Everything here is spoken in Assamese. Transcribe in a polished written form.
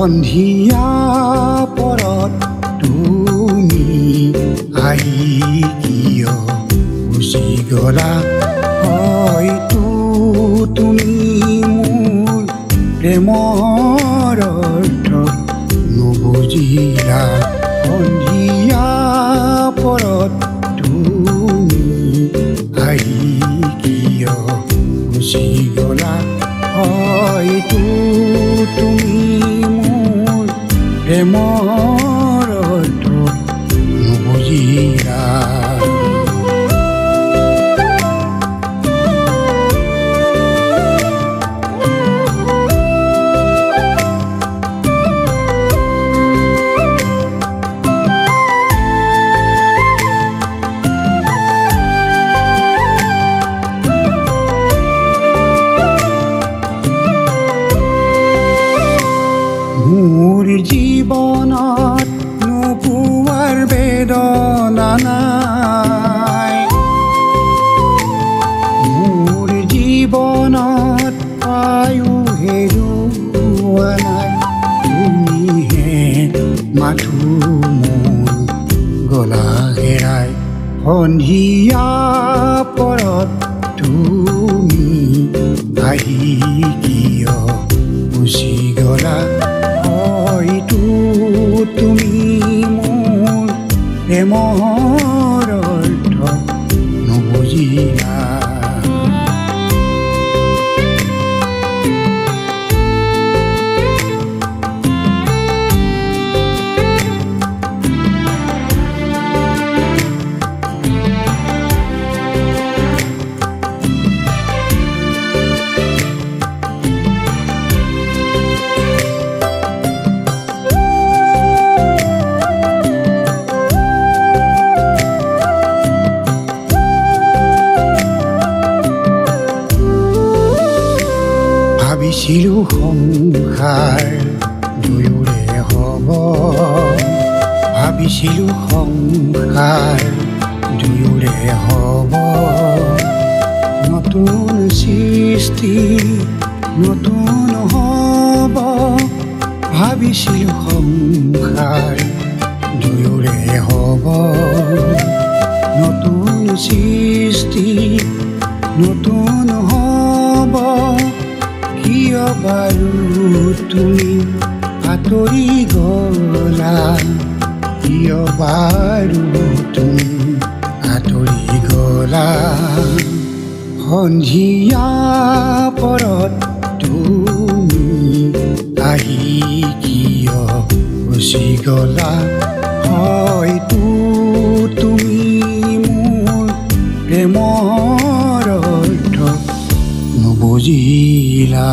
সন্ধিয়া পৰত তুমি আহি কিয় গুচি গলা হয়তো তুমি মোৰ প্ৰেমৰ অৰ্থ নুবুজিলা সন্ধিয়া পৰত তুমি আহি কিয় গুচি গলা হয়তো তুমি মোৰ প্ৰেমৰ অৰ্থ নুবুজিলা মোৰ জীৱনত নোপোৱাৰ বেদনা নাই মোৰ জীৱনত পায়ো হেৰুৱা নাই তুমিহে মাথো মোৰ গলা হেৰাই সন্ধিয়া পৰত তুমি আহি কিয় গুচি গলা হয়তো তুমি মোৰ প্ৰেমৰ অৰ্থ নুবুজিলা ভাবিছিলোঁ সংসাৰ দুয়োৰে হ'ব ভাবিছিলোঁ সংসাৰ দুয়োৰে হ'ব নতুন সৃষ্টি নতুন হ'ব ভাবিছিলোঁ সংসাৰ দুয়োৰে হ'ব নতুন সৃষ্টি নতুন হ'ব কিয় বাৰু তুমি আঁতৰি গলা কিয় বাৰু তুমি আঁতৰি গলা সন্ধিয়া পৰত তুমি আহি কিয় গুচি গলা হয়তো তুমি মোৰ প্ৰেমৰ অৰ্থ নুবুজিলা